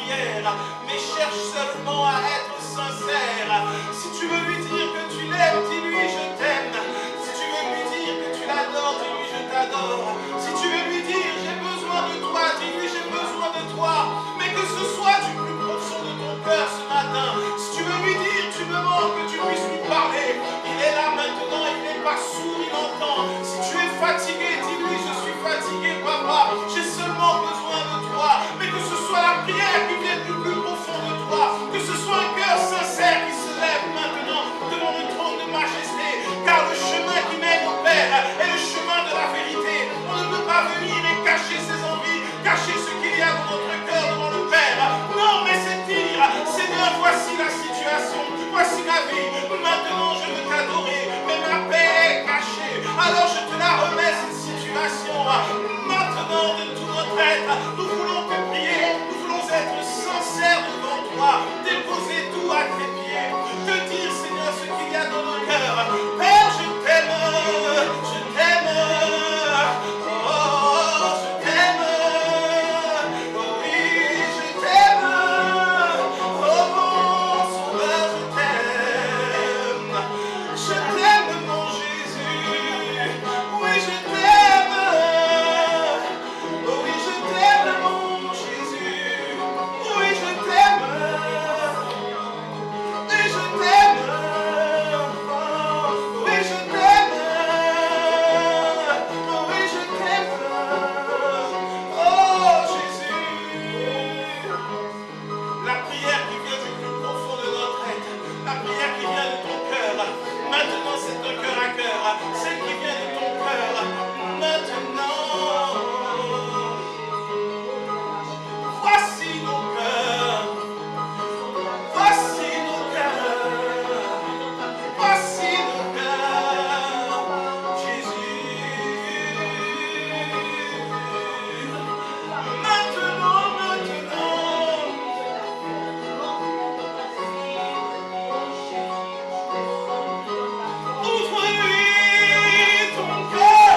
prière, mais cherche seulement à être sincère. Si tu veux lui dire que tu l'aimes, dis-lui je t'aime. Si tu veux lui dire que tu l'adores, dis-lui je t'adore. Si tu veux lui dire j'ai besoin de toi, dis-lui j'ai besoin de toi. Mais que ce soit du plus profond de ton cœur ce matin. Si tu veux lui dire tu me manques, que tu puisses lui parler. Il est là maintenant, il n'est pas sourd, il entend. Si tu es fatigué, dis-lui je suis fatigué papa, j'ai seulement besoin de toi. Mais que ce soit la prière qui vienne du plus profond de toi, que ce soit un cœur sincère qui se lève maintenant devant le trône de majesté, car le chemin qui mène au Père est le chemin de la vérité. On ne peut pas venir et cacher ses envies, cacher ce qu'il y a dans notre cœur devant le Père. Non, mais c'est dire, Seigneur, voici la situation, voici ma vie, maintenant je veux t'adorer, mais ma paix est cachée, alors je te la remets cette situation. Maintenant de tout notre être, nous voulons te prier, nous voulons être sincères devant toi, déposer tout à tes pieds, te dire Seigneur ce qu'il y a dans nos cœurs. Père, je t'aime, je t'aime, oh je t'aime, oh oui je t'aime, oh mon sauveur je t'aime mon Jésus, oui je t'aime, oh oui je t'aime mon Jésus, oui je t'aime, oui je t'aime, oh, oui je t'aime, oh oui je t'aime, oh Jésus. La prière qui vient du plus profond de notre être, la prière qui vient de ton cœur, maintenant c'est un cœur à cœur, celle qui vient de ton cœur, maintenant. Voici nos cœurs, voici nos cœurs, voici nos cœurs, Jésus. Maintenant, ouvre-lui ton cœur.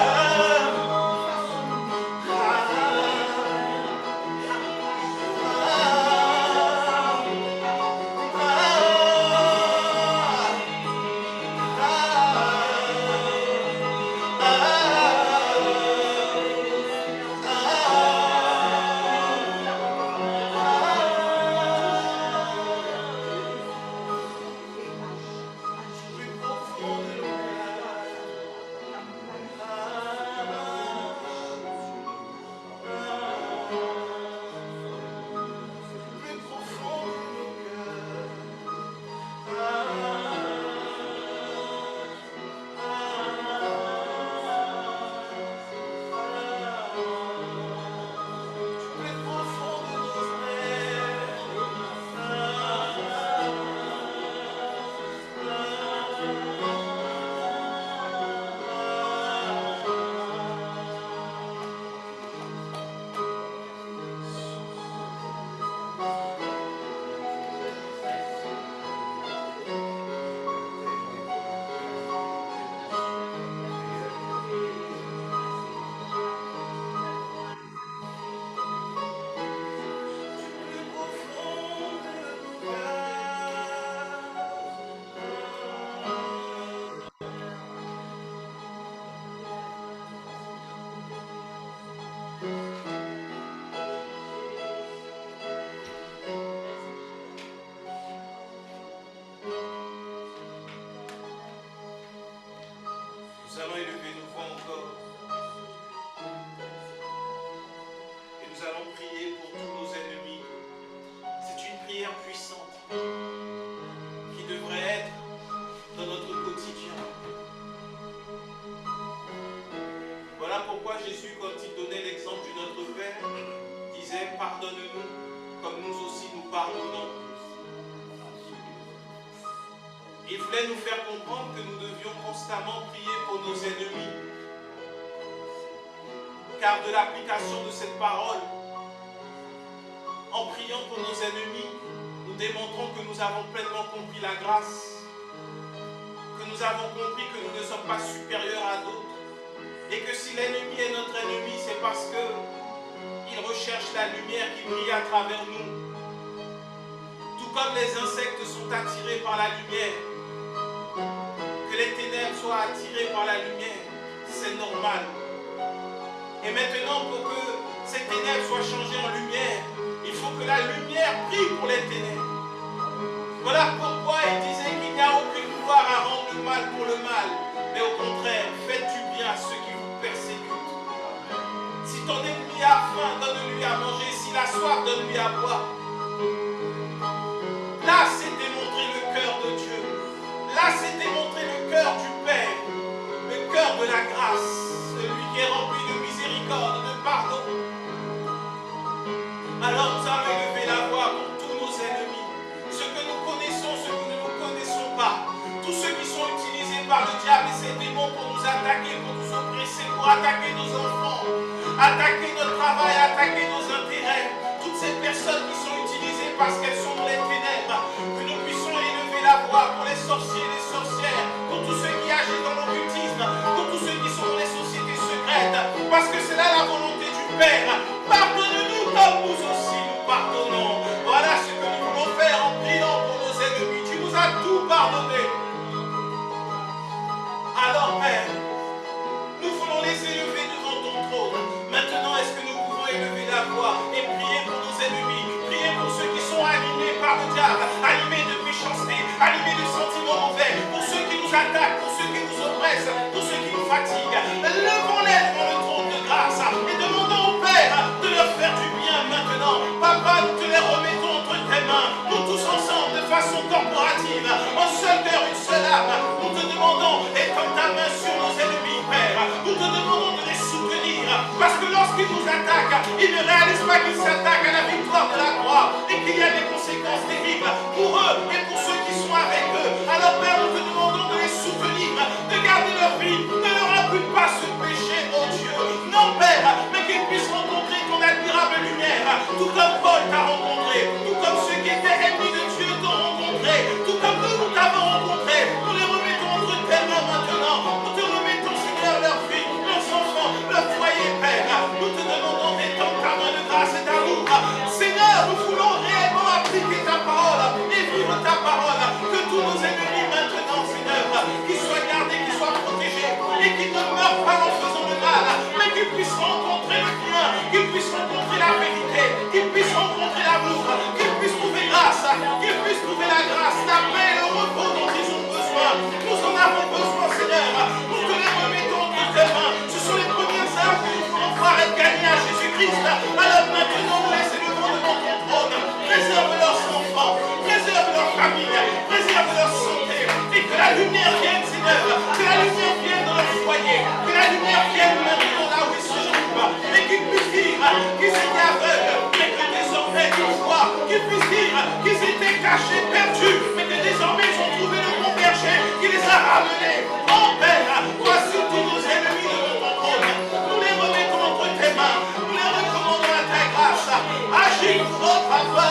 Nous allons élever nos voix encore et nous allons prier pour tous nos ennemis. C'est une prière puissante qui devrait être dans notre quotidien. Voilà pourquoi Jésus, quand il donnait l'exemple du Notre Père, disait « Pardonne-nous comme nous aussi nous pardonnons ». Il voulait nous faire comprendre que nous devions constamment prier pour nos ennemis. Car de l'application de cette parole, en priant pour nos ennemis, nous démontrons que nous avons pleinement compris la grâce, que nous avons compris que nous ne sommes pas supérieurs à d'autres, et que si l'ennemi est notre ennemi, c'est parce qu'il recherche la lumière qui brille à travers nous. comme les insectes sont attirés par la lumière, que les ténèbres soient attirées par la lumière, c'est normal. Et maintenant, pour que ces ténèbres soient changées en lumière, il faut que la lumière brille pour les ténèbres. Voilà pourquoi il disait qu'il n'y a aucune gloire à rendre le mal pour le mal, mais au contraire, faites du bien à ceux qui vous persécutent. Si ton ennemi a faim, donne-lui à manger. S'il a soif, donne-lui à boire. Là, c'est démontrer le cœur de Dieu. Là, c'est démontrer le cœur du Père, le cœur de la grâce, celui qui est rempli de miséricorde, de pardon. Alors nous allons élever la voix pour tous nos ennemis, ceux que nous connaissons, ceux que nous ne connaissons pas, tous ceux qui sont utilisés par le diable et ses démons pour nous attaquer, pour nous oppresser, pour attaquer nos enfants, attaquer notre travail, attaquer nos intérêts. Toutes ces personnes qui sont utilisées parce qu'elles sont dans les ténèbres, que nous puissions élever la voix pour les sorciers et les sorcières, pour tous ceux qui agissent dans l'occultisme, pour tous ceux qui sont dans les sociétés secrètes, parce que c'est là la volonté du Père. Pardonne-nous comme nous aussi nous pardonnons. Voilà ce que nous voulons faire en priant pour nos ennemis. Tu nous as tout pardonné. Alors Père, nous voulons les élever devant ton trône. Maintenant, est-ce que nous pouvons élever la voix et prier pour nos ennemis, prier pour ceux qui sont animés par le diable, animés de méchanceté, animés de sentiments mauvais, pour ceux qui nous attaquent, pour ceux qui nous oppressent, pour ceux qui nous fatiguent. Levons-les devant le trône de grâce et demandons au Père de leur faire du bien maintenant. Papa, nous te les remettons entre tes mains, nous tous ensemble, de façon corporative, un seul cœur, une seule âme. Nous te demandons, étends ta main sur nos ennemis, Père. Nous te demandons de les soutenir, parce que lorsqu'ils nous attaquent, ils ne réalisent pas qu'ils s'attaquent à la victoire de la croix et qu'il y a des conséquences terribles pour eux et pour ceux qui sont avec eux. Alors Père, nous te demandons de les soutenir, de garder leur vie, ne leur impute pas ce péché, oh Dieu. Non Père, mais qu'ils puissent rencontrer ton admirable lumière, tout comme Paul t'a rencontré, tout comme ceux qui étaient ennemis de Dieu t'ont rencontré, tout comme nous t'avons rencontré. Nous les remettons entre tes mains maintenant. Nous te remettons, Seigneur, leur vie, leurs enfants, leur foyer, Père. Nous te demandons d'étendre ta main de grâce et d'amour. Seigneur, nous voulons réellement appliquer ta parole et vivre ta parole. Que tous nos ennemis maintenant, Seigneur, qu'ils soient gardés, qu'ils soient protégés et qu'ils ne meurent pas en faisant le mal, mais qu'ils puissent rencontrer le bien, qu'ils puissent rencontrer la vérité, qu'ils puissent rencontrer l'amour, qu'ils puissent trouver grâce, qu'ils puissent trouver la grâce, la paix et le repos dont ils ont besoin. Nous en avons besoin, Seigneur. Nous te les remettons entre tes mains. Ce sont les premières âmes que nous voulons voir être gagnées à Jésus-Christ. Alors maintenant, nous les élevons devant ton trône. Préserve leurs enfants, préserve leur famille, préserve leur santé. Et que la lumière vienne, Seigneur. Que la lumière vienne dans leur foyer. Que la lumière vienne maintenant là où ils se trouvent. Et qu'ils puissent dire qu'ils étaient aveugles, mais que désormais ils voient. Qu'ils puissent dire qu'ils étaient cachés, perdus, mais que désormais ils ont trouvé le bon berger qui les a ramenés. Oh Père, voici tous nos ennemis devant ton trône. Nous les remettons entre tes mains. Nous les recommandons à ta grâce. Agis pour eux, Papa.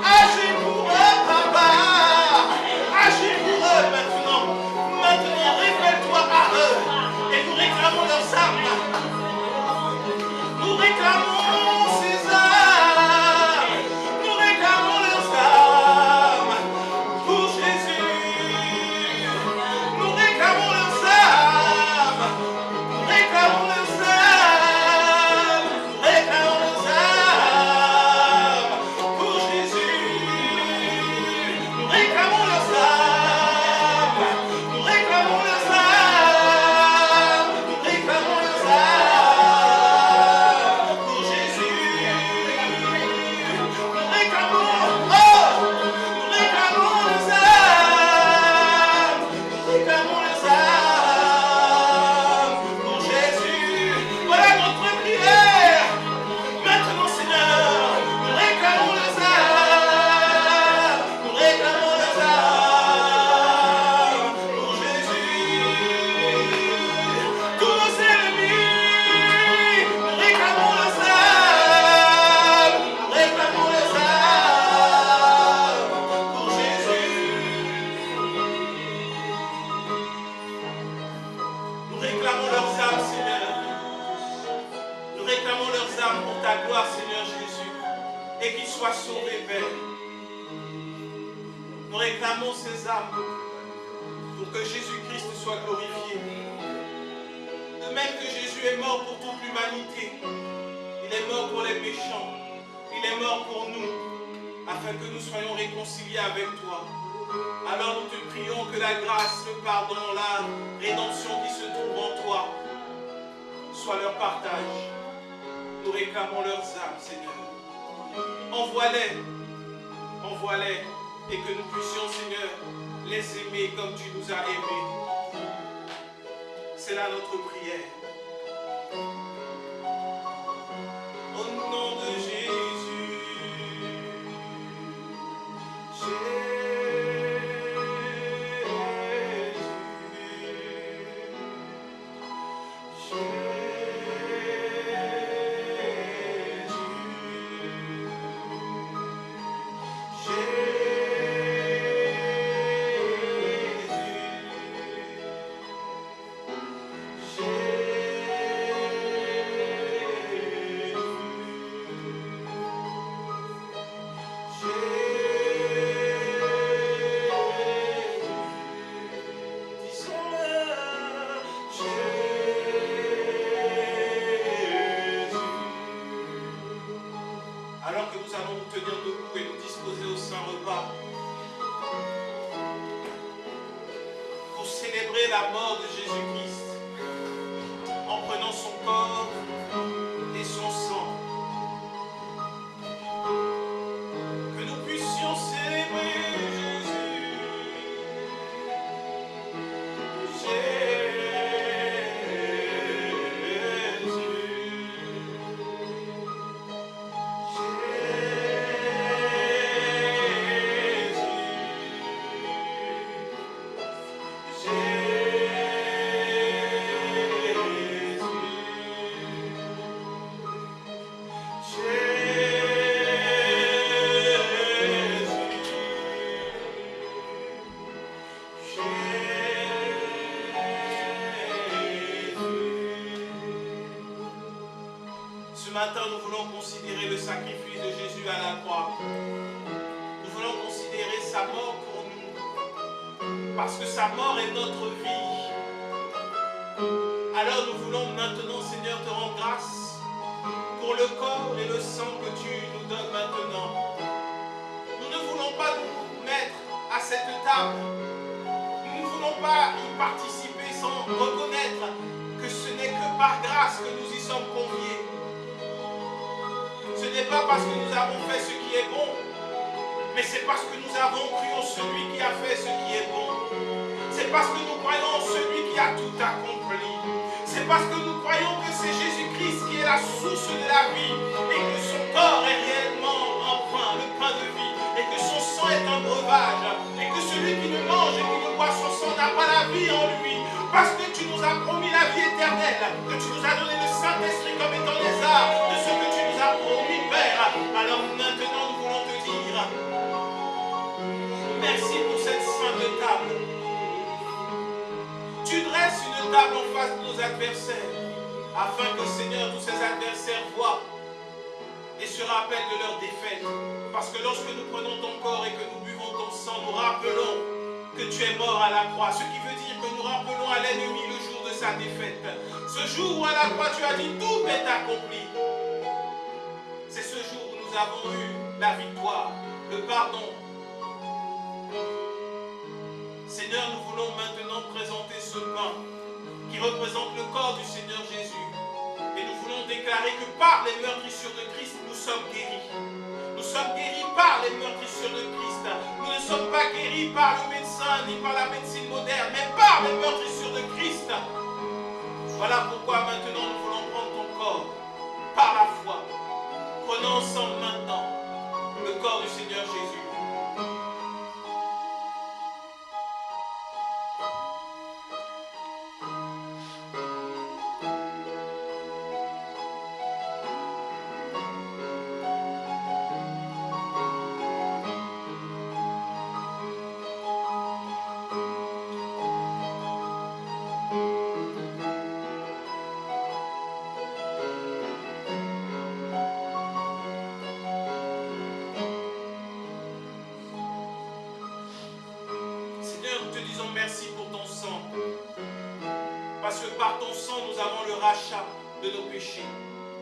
Agis pour eux, Papa. Agis pour eux maintenant. Maintenant, révèle-toi à eux. Et nous réclamons leurs âmes. Nous réclamons ces âmes. Nous réclamons leurs âmes. Pour Jésus. Nous réclamons leurs âmes. Nous réclamons leurs âmes. Nous réclamons leurs âmes. Pour Jésus. Nous réclamons leurs âmes. Nous réclamons leurs âmes. Nous réclamons leurs âmes. Pour Jésus. Nous réclamons. Oh! Nous réclamons leurs âmes. Nous réclamons leurs âmes. Pour Jésus. Voilà notre prière. Maintenant, Seigneur, nous réclamons leurs âmes. Nous réclamons leurs âmes. Pour Jésus. Tous nos ennemis, nous réclamons leurs âmes. Nous réclamons leurs âmes. Pour Jésus. Nous réclamons leurs âmes, Seigneur. Nous réclamons leurs âmes pour ta gloire, Seigneur Jésus. Et qu'ils soient sauvés, Père. Nous réclamons ces âmes pour que Jésus-Christ soit glorifié. De même que Jésus est mort pour toute l'humanité, il est mort pour les méchants, il est mort pour nous, afin que nous soyons réconciliés avec toi. Alors nous te prions que la grâce, le pardon, la rédemption qui se trouve en toi soit leur partage. Nous réclamons leurs âmes, Seigneur. Envoie-les, envoie-les, et que nous puissions, Seigneur, les aimer comme tu nous as aimés. C'est là notre prière. Au nom de Jésus, alors que nous allons nous tenir debout et nous disposer au Saint-Repas pour célébrer la mort de Jésus-Christ en prenant son corps et son sang. Que nous puissions célébrer Ce matin, nous voulons considérer le sacrifice de Jésus à la croix. Nous voulons considérer sa mort pour nous, parce que sa mort est notre vie. Alors nous voulons maintenant, Seigneur, te rendre grâce pour le corps et le sang que tu nous donnes maintenant. Nous ne voulons pas nous mettre à cette table. Nous ne voulons pas y participer sans reconnaître que ce n'est que par grâce que nous y sommes conviés. Ce n'est pas parce que nous avons fait ce qui est bon, mais c'est parce que nous avons cru en celui qui a fait ce qui est bon. C'est parce que nous croyons en celui qui a tout accompli. C'est parce que nous croyons que c'est Jésus-Christ qui est la source de la vie et que son corps est réellement un pain, le pain de vie, et que son sang est un breuvage, et que celui qui ne mange et qui ne boit son sang n'a pas la vie en lui. Parce que tu nous as promis la vie éternelle, que tu nous as donné le Saint-Esprit comme étant les arts de ce que tu nous as promis, Père. Alors maintenant, nous voulons te dire merci pour cette sainte table. Tu dresses une table en face de nos adversaires, afin que, Seigneur, tous ces adversaires voient et se rappellent de leur défaite. Parce que lorsque nous prenons ton corps et que nous buvons ton sang, nous rappelons que tu es mort à la croix. Ce qui veut dire que nous rappelons à l'ennemi le jour de sa défaite. Ce jour où à la croix tu as dit tout est accompli. C'est ce jour où nous avons eu la victoire, le pardon. Seigneur, nous voulons maintenant présenter ce pain qui représente le corps du Seigneur Jésus. Et nous voulons déclarer que par les meurtrissures de Christ, nous sommes guéris. Nous sommes guéris par les meurtrissures de Christ. Nous ne sommes pas guéris par le médecin ni par la médecine moderne, mais par les meurtrissures de Christ. Voilà pourquoi maintenant nous voulons prendre ton corps par la foi. Prenons ensemble maintenant le corps du Seigneur Jésus. te disons merci pour ton sang. Parce que par ton sang, nous avons le rachat de nos péchés.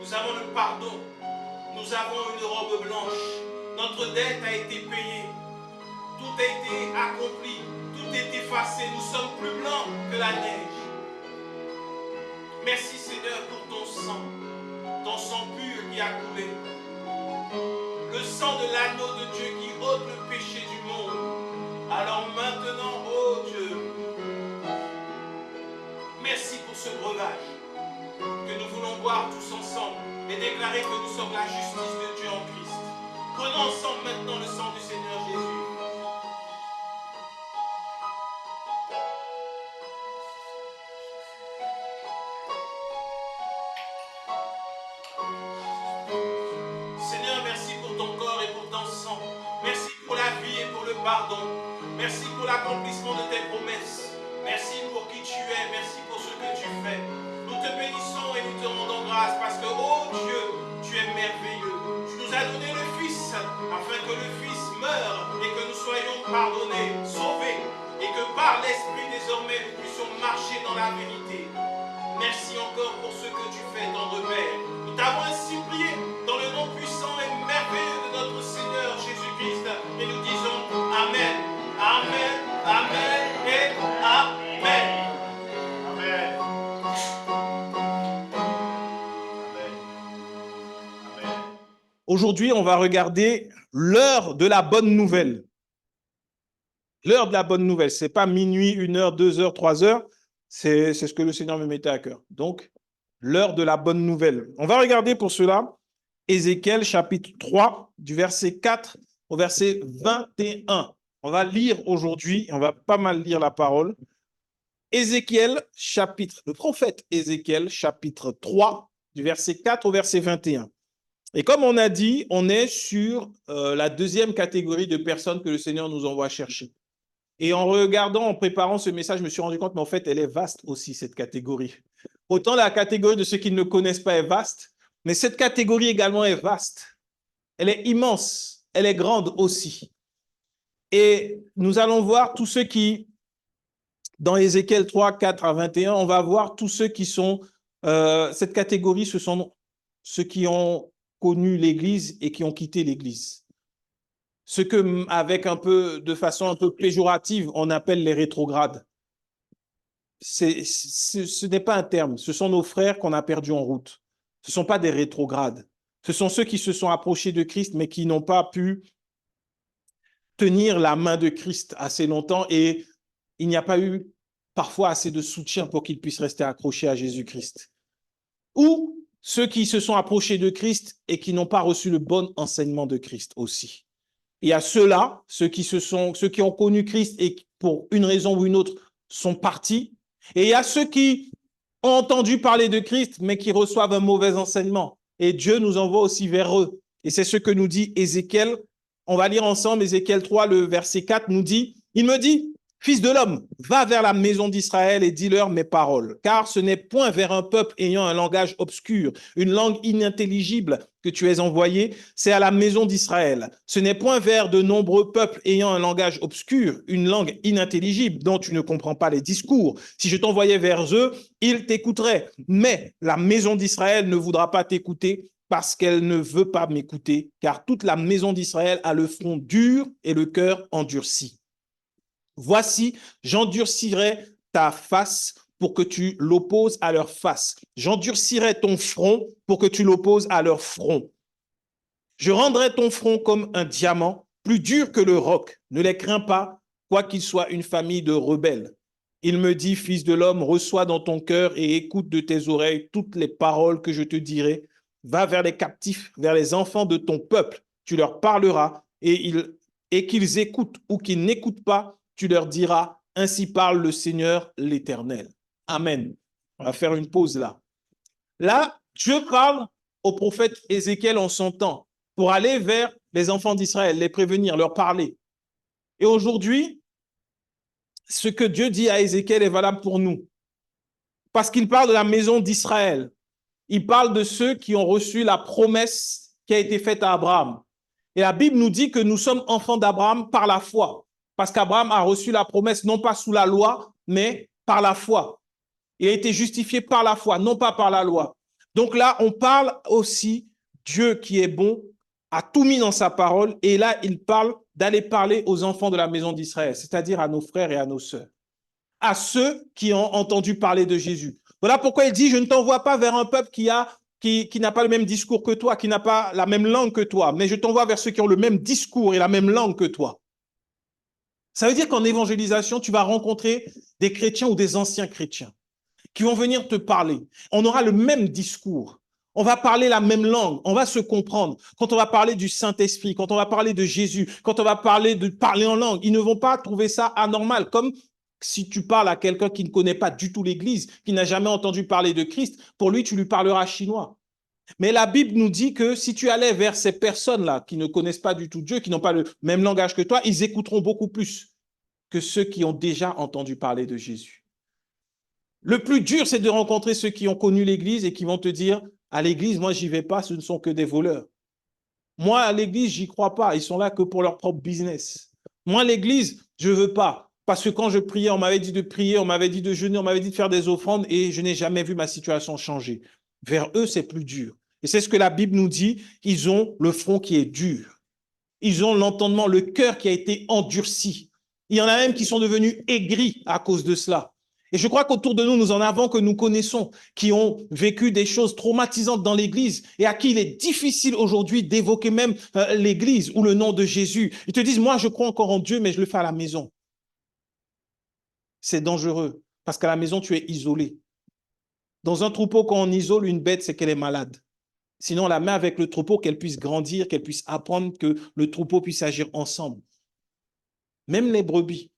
Nous avons le pardon. Nous avons une robe blanche. Notre dette a été payée. Tout a été accompli. Tout est effacé. Nous sommes plus blancs que la neige. Merci Seigneur pour ton sang pur qui a coulé. Le sang de l'agneau de Dieu qui ôte le péché du monde. Alors maintenant, oh Dieu, merci pour ce breuvage que nous voulons boire tous ensemble et déclarer que nous sommes la justice de Dieu en Christ. Prenons ensemble maintenant le sang du Seigneur Jésus. Seigneur, merci pour ton corps et pour ton sang. Merci pour la vie et pour le pardon. Merci pour l'accomplissement de tes promesses. Merci pour qui tu es. Merci pour ce que tu fais. Nous te bénissons et nous te rendons grâce parce que, oh Dieu, tu es merveilleux. Tu nous as donné le Fils afin que le Fils meure et que nous soyons pardonnés, sauvés et que par l'Esprit désormais nous puissions marcher dans la vérité. Merci encore pour ce que tu fais, tendre Père. Nous t'avons ainsi prié dans le nom puissant et merveilleux de notre Seigneur Jésus-Christ. Et nous disons Amen, Amen, Amen et Amen. Amen. Amen. Aujourd'hui, on va regarder l'heure de la bonne nouvelle. L'heure de la bonne nouvelle, ce n'est pas minuit, 1 heure, 2 heures, 3 heures. C'est ce que le Seigneur me mettait à cœur. Donc, l'heure de la bonne nouvelle. On va regarder pour cela Ézéchiel chapitre 3, du verset 4 au verset 21. On va lire aujourd'hui, on va pas mal lire la parole. Le prophète Ézéchiel chapitre 3, du verset 4 au verset 21. Et comme on a dit, on est sur la deuxième catégorie de personnes que le Seigneur nous envoie chercher. Et en regardant, en préparant ce message, je me suis rendu compte, mais en fait, elle est vaste aussi, cette catégorie. Autant la catégorie de ceux qui ne connaissent pas est vaste, mais cette catégorie également est vaste. Elle est immense, elle est grande aussi. Et nous allons voir tous ceux qui, dans Ézéchiel 3, 4 à 21, on va voir tous ceux qui sont, cette catégorie, ce sont ceux qui ont connu l'Église et qui ont quitté l'Église. Ce que, avec de façon un peu péjorative, on appelle les rétrogrades. Ce n'est pas un terme, ce sont nos frères qu'on a perdus en route. Ce ne sont pas des rétrogrades. Ce sont ceux qui se sont approchés de Christ, mais qui n'ont pas pu tenir la main de Christ assez longtemps et il n'y a pas eu parfois assez de soutien pour qu'ils puissent rester accrochés à Jésus-Christ. Ou ceux qui se sont approchés de Christ et qui n'ont pas reçu le bon enseignement de Christ aussi. Il y a ceux-là, ceux qui ont connu Christ et pour une raison ou une autre sont partis. Et il y a ceux qui ont entendu parler de Christ, mais qui reçoivent un mauvais enseignement. Et Dieu nous envoie aussi vers eux. Et c'est ce que nous dit Ézéchiel. On va lire ensemble Ézéchiel 3, le verset 4 nous dit, il me dit, Fils de l'homme, va vers la maison d'Israël et dis-leur mes paroles, car ce n'est point vers un peuple ayant un langage obscur, une langue inintelligible que tu es envoyé, c'est à la maison d'Israël. Ce n'est point vers de nombreux peuples ayant un langage obscur, une langue inintelligible dont tu ne comprends pas les discours. Si je t'envoyais vers eux, ils t'écouteraient. Mais la maison d'Israël ne voudra pas t'écouter parce qu'elle ne veut pas m'écouter, car toute la maison d'Israël a le front dur et le cœur endurci. Voici, j'endurcirai ta face pour que tu l'opposes à leur face. J'endurcirai ton front pour que tu l'opposes à leur front. Je rendrai ton front comme un diamant, plus dur que le roc. Ne les crains pas, quoiqu'ils soient une famille de rebelles. Il me dit, Fils de l'homme, reçois dans ton cœur et écoute de tes oreilles toutes les paroles que je te dirai. Va vers les captifs, vers les enfants de ton peuple. Tu leur parleras et qu'ils écoutent ou qu'ils n'écoutent pas, tu leur diras, ainsi parle le Seigneur l'Éternel. Amen. On va faire une pause là. Là, Dieu parle au prophète Ézéchiel en son temps pour aller vers les enfants d'Israël, les prévenir, leur parler. Et aujourd'hui, ce que Dieu dit à Ézéchiel est valable pour nous. Parce qu'il parle de la maison d'Israël. Il parle de ceux qui ont reçu la promesse qui a été faite à Abraham. Et la Bible nous dit que nous sommes enfants d'Abraham par la foi. Parce qu'Abraham a reçu la promesse non pas sous la loi, mais par la foi. Il a été justifié par la foi, non pas par la loi. Donc là, on parle aussi, Dieu qui est bon, a tout mis dans sa parole, et là, il parle d'aller parler aux enfants de la maison d'Israël, c'est-à-dire à nos frères et à nos sœurs, à ceux qui ont entendu parler de Jésus. Voilà pourquoi il dit, je ne t'envoie pas vers un peuple qui n'a pas le même discours que toi, qui n'a pas la même langue que toi, mais je t'envoie vers ceux qui ont le même discours et la même langue que toi. Ça veut dire qu'en évangélisation, tu vas rencontrer des chrétiens ou des anciens chrétiens qui vont venir te parler. On aura le même discours. On va parler la même langue. On va se comprendre. Quand on va parler du Saint-Esprit, quand on va parler de Jésus, quand on va parler de parler en langue, ils ne vont pas trouver ça anormal. Comme si tu parles à quelqu'un qui ne connaît pas du tout l'Église, qui n'a jamais entendu parler de Christ, pour lui, tu lui parleras chinois. Mais la Bible nous dit que si tu allais vers ces personnes-là qui ne connaissent pas du tout Dieu, qui n'ont pas le même langage que toi, ils écouteront beaucoup plus que ceux qui ont déjà entendu parler de Jésus. Le plus dur, c'est de rencontrer ceux qui ont connu l'Église et qui vont te dire, à l'Église, moi, j'y vais pas, ce ne sont que des voleurs. Moi, à l'Église, j'y crois pas, ils sont là que pour leur propre business. Moi, l'Église, je veux pas, parce que quand je priais, on m'avait dit de prier, on m'avait dit de jeûner, on m'avait dit de faire des offrandes et je n'ai jamais vu ma situation changer. Vers eux, c'est plus dur. Et c'est ce que la Bible nous dit, ils ont le front qui est dur. Ils ont l'entendement, le cœur qui a été endurci. Il y en a même qui sont devenus aigris à cause de cela. Et je crois qu'autour de nous, nous en avons que nous connaissons, qui ont vécu des choses traumatisantes dans l'Église et à qui il est difficile aujourd'hui d'évoquer même l'Église ou le nom de Jésus. Ils te disent, moi, je crois encore en Dieu, mais je le fais à la maison. C'est dangereux parce qu'à la maison, tu es isolé. Dans un troupeau, quand on isole une bête, c'est qu'elle est malade. Sinon, on la met avec le troupeau, qu'elle puisse grandir, qu'elle puisse apprendre, que le troupeau puisse agir ensemble. Même les brebis,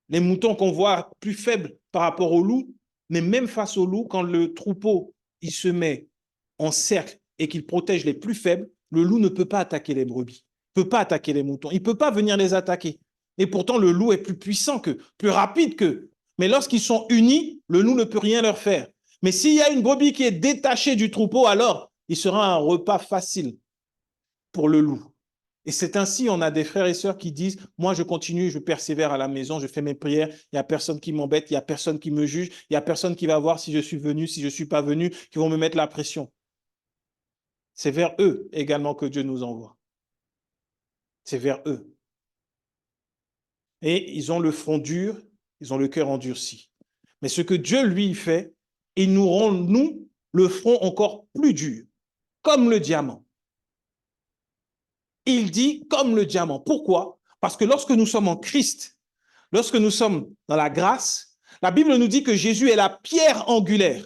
les moutons qu'on voit plus faibles par rapport au loup, mais même face au loup, quand le troupeau il se met en cercle et qu'il protège les plus faibles, le loup ne peut pas attaquer les brebis, ne peut pas attaquer les moutons, il ne peut pas venir les attaquer. Et pourtant, le loup est plus puissant qu'eux, plus rapide qu'eux. Mais lorsqu'ils sont unis, le loup ne peut rien leur faire. Mais s'il y a une brebis qui est détachée du troupeau, alors il sera un repas facile pour le loup. Et c'est ainsi, on a des frères et sœurs qui disent, moi je continue, je persévère à la maison, je fais mes prières, il n'y a personne qui m'embête, il n'y a personne qui me juge, il n'y a personne qui va voir si je suis venu, si je ne suis pas venu, qui vont me mettre la pression. C'est vers eux également que Dieu nous envoie. C'est vers eux. Et ils ont le front dur, ils ont le cœur endurci. Mais ce que Dieu lui fait, il nous rend, nous, le front encore plus dur, comme le diamant. Il dit comme le diamant. Pourquoi? Parce que lorsque nous sommes en Christ, lorsque nous sommes dans la grâce, la Bible nous dit que Jésus est la pierre angulaire.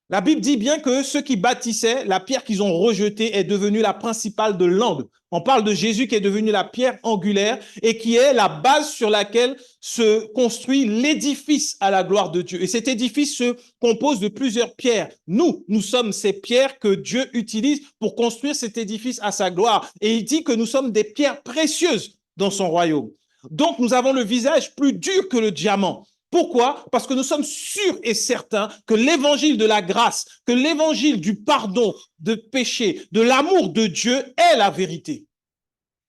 La Bible dit bien que ceux qui bâtissaient, la pierre qu'ils ont rejetée est devenue la principale de l'angle. On parle de Jésus qui est devenu la pierre angulaire et qui est la base sur laquelle se construit l'édifice à la gloire de Dieu. Et cet édifice se compose de plusieurs pierres. Nous sommes ces pierres que Dieu utilise pour construire cet édifice à sa gloire. Et il dit que nous sommes des pierres précieuses dans son royaume. Donc, nous avons le visage plus dur que le diamant. Pourquoi? Parce que nous sommes sûrs et certains que l'évangile de la grâce, que l'évangile du pardon de péché, de l'amour de Dieu est la vérité.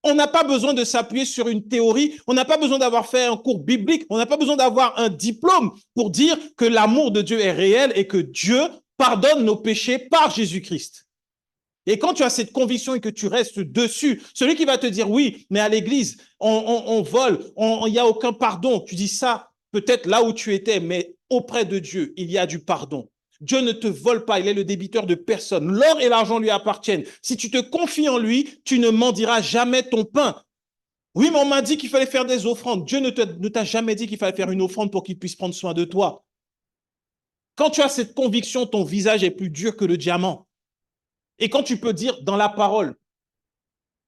On n'a pas besoin de s'appuyer sur une théorie, on n'a pas besoin d'avoir fait un cours biblique, on n'a pas besoin d'avoir un diplôme pour dire que l'amour de Dieu est réel et que Dieu pardonne nos péchés par Jésus-Christ. Et quand tu as cette conviction et que tu restes dessus, celui qui va te dire oui, mais à l'église, on vole, il n'y a aucun pardon, tu dis ça peut-être là où tu étais, mais auprès de Dieu, il y a du pardon. Dieu ne te vole pas, il est le débiteur de personne. L'or et l'argent lui appartiennent. Si tu te confies en lui, tu ne mendiras jamais ton pain. Oui, mais on m'a dit qu'il fallait faire des offrandes. Dieu ne t'a jamais dit qu'il fallait faire une offrande pour qu'il puisse prendre soin de toi. Quand tu as cette conviction, ton visage est plus dur que le diamant. Et quand tu peux dire dans la parole,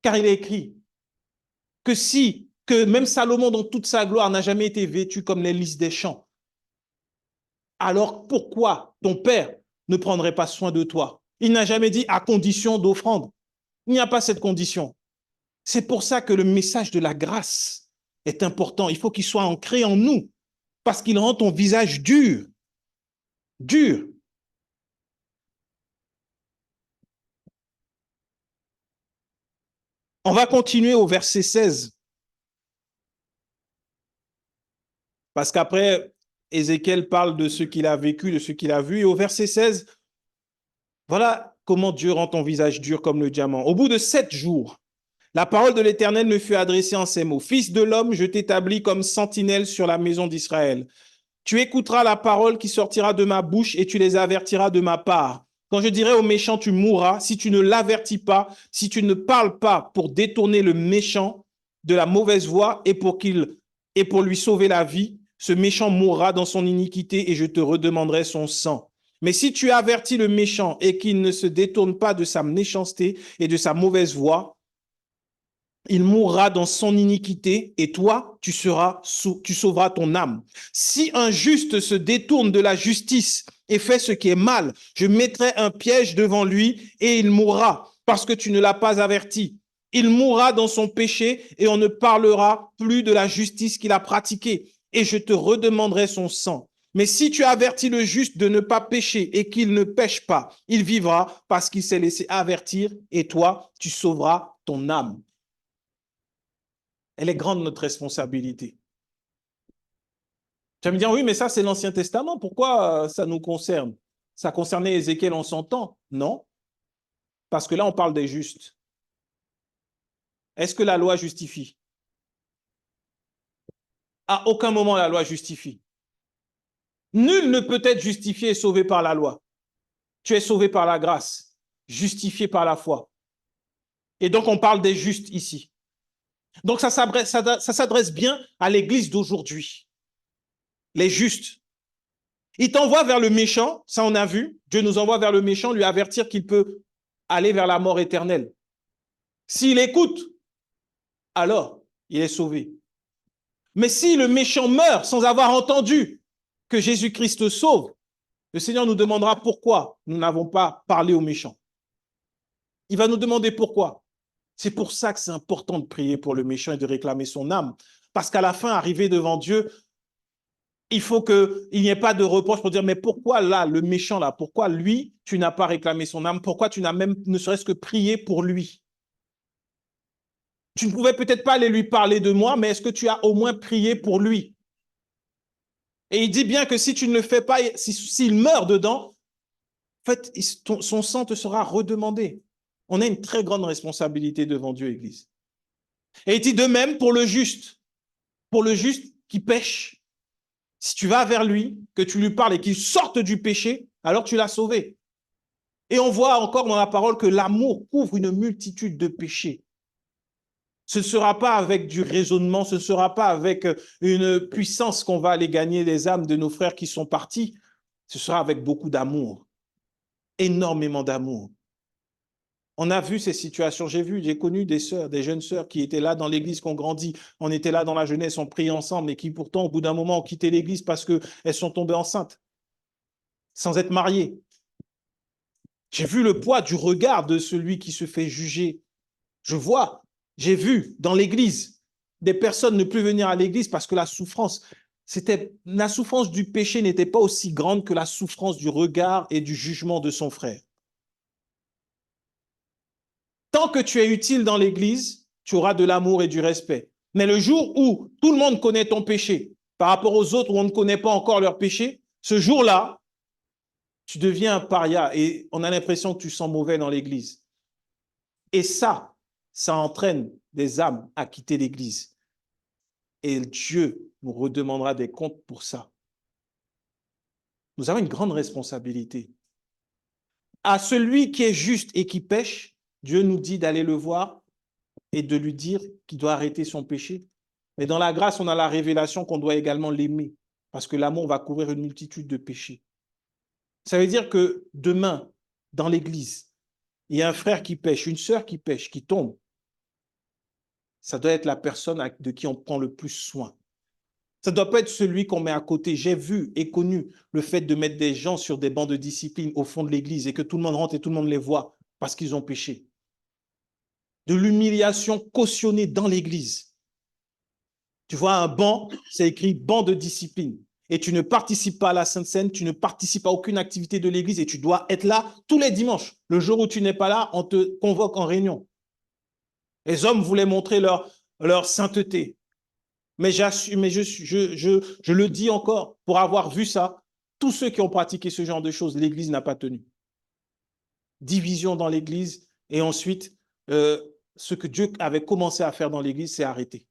car il est écrit, que même Salomon dans toute sa gloire n'a jamais été vêtu comme les lys des champs, alors pourquoi ton Père ne prendrait pas soin de toi? Il n'a jamais dit à condition d'offrande. Il n'y a pas cette condition. C'est pour ça que le message de la grâce est important. Il faut qu'il soit ancré en nous parce qu'il rend ton visage dur. Dur. On va continuer au verset 16. Parce qu'après, Ézéchiel parle de ce qu'il a vécu, de ce qu'il a vu. Et au verset 16, voilà comment Dieu rend ton visage dur comme le diamant. Au bout de 7 jours, la parole de l'Éternel me fut adressée en ces mots. Fils de l'homme, je t'établis comme sentinelle sur la maison d'Israël. Tu écouteras la parole qui sortira de ma bouche et tu les avertiras de ma part. Quand je dirai au méchant, tu mourras, si tu ne l'avertis pas, si tu ne parles pas pour détourner le méchant de la mauvaise voie et pour lui sauver la vie, ce méchant mourra dans son iniquité et je te redemanderai son sang. Mais si tu avertis le méchant et qu'il ne se détourne pas de sa méchanceté et de sa mauvaise voie, il mourra dans son iniquité et toi, tu sauveras ton âme. Si un juste se détourne de la justice et fait ce qui est mal, je mettrai un piège devant lui et il mourra parce que tu ne l'as pas averti. Il mourra dans son péché et on ne parlera plus de la justice qu'il a pratiquée et je te redemanderai son sang. Mais si tu avertis le juste de ne pas pécher et qu'il ne pêche pas, il vivra parce qu'il s'est laissé avertir et toi, tu sauveras ton âme. Elle est grande, notre responsabilité. Tu vas me dire, oui, mais ça, c'est l'Ancien Testament. Pourquoi ça nous concerne? Ça concernait Ézéchiel en son temps? Non. Parce que là, on parle des justes. Est-ce que la loi justifie? À aucun moment, la loi justifie. Nul ne peut être justifié et sauvé par la loi. Tu es sauvé par la grâce, justifié par la foi. Et donc, on parle des justes ici. Donc, ça s'adresse bien à l'Église d'aujourd'hui. Les justes. Il t'envoie vers le méchant, ça on a vu. Dieu nous envoie vers le méchant, lui avertir qu'il peut aller vers la mort éternelle. S'il écoute, alors il est sauvé. Mais si le méchant meurt sans avoir entendu que Jésus-Christ sauve, le Seigneur nous demandera pourquoi nous n'avons pas parlé au méchant. Il va nous demander pourquoi. C'est pour ça que c'est important de prier pour le méchant et de réclamer son âme. Parce qu'à la fin, arriver devant Dieu, il faut qu'il n'y ait pas de reproche pour dire, mais pourquoi là, le méchant là, pourquoi lui, tu n'as pas réclamé son âme? Pourquoi tu n'as même ne serait-ce que prié pour lui? Tu ne pouvais peut-être pas aller lui parler de moi, mais est-ce que tu as au moins prié pour lui? Et il dit bien que si tu ne le fais pas, s'il meurt dedans, en fait, son sang te sera redemandé. On a une très grande responsabilité devant Dieu, Église. Et il dit de même pour le juste qui pêche. Si tu vas vers lui, que tu lui parles et qu'il sorte du péché, alors tu l'as sauvé. Et on voit encore dans la parole que l'amour couvre une multitude de péchés. Ce ne sera pas avec du raisonnement, ce ne sera pas avec une puissance qu'on va aller gagner les âmes de nos frères qui sont partis. Ce sera avec beaucoup d'amour, énormément d'amour. On a vu ces situations, j'ai connu des sœurs, des jeunes sœurs qui étaient là dans l'église, qui ont grandi, on était là dans la jeunesse, on priait ensemble et qui pourtant au bout d'un moment ont quitté l'église parce qu'elles sont tombées enceintes, sans être mariées. J'ai vu le poids du regard de celui qui se fait juger. J'ai vu dans l'église des personnes ne plus venir à l'église parce que la souffrance du péché n'était pas aussi grande que la souffrance du regard et du jugement de son frère. Tant que tu es utile dans l'église, tu auras de l'amour et du respect. Mais le jour où tout le monde connaît ton péché, par rapport aux autres où on ne connaît pas encore leur péché, ce jour-là, tu deviens un paria et on a l'impression que tu sens mauvais dans l'église. Et ça entraîne des âmes à quitter l'église. Et Dieu nous redemandera des comptes pour ça. Nous avons une grande responsabilité. À celui qui est juste et qui pêche, Dieu nous dit d'aller le voir et de lui dire qu'il doit arrêter son péché. Mais dans la grâce, on a la révélation qu'on doit également l'aimer, parce que l'amour va couvrir une multitude de péchés. Ça veut dire que demain, dans l'église, il y a un frère qui pêche, une sœur qui pêche, qui tombe. Ça doit être la personne de qui on prend le plus soin. Ça ne doit pas être celui qu'on met à côté. J'ai vu et connu le fait de mettre des gens sur des bancs de discipline au fond de l'église et que tout le monde rentre et tout le monde les voit parce qu'ils ont péché. De l'humiliation cautionnée dans l'église. Tu vois un banc, c'est écrit banc de discipline. Et tu ne participes pas à la Sainte Seine, tu ne participes à aucune activité de l'église et tu dois être là tous les dimanches. Le jour où tu n'es pas là, on te convoque en réunion. Les hommes voulaient montrer leur sainteté. Mais, je le dis encore, pour avoir vu ça, tous ceux qui ont pratiqué ce genre de choses, l'Église n'a pas tenu. Division dans l'Église, et ensuite, ce que Dieu avait commencé à faire dans l'Église, c'est arrêté.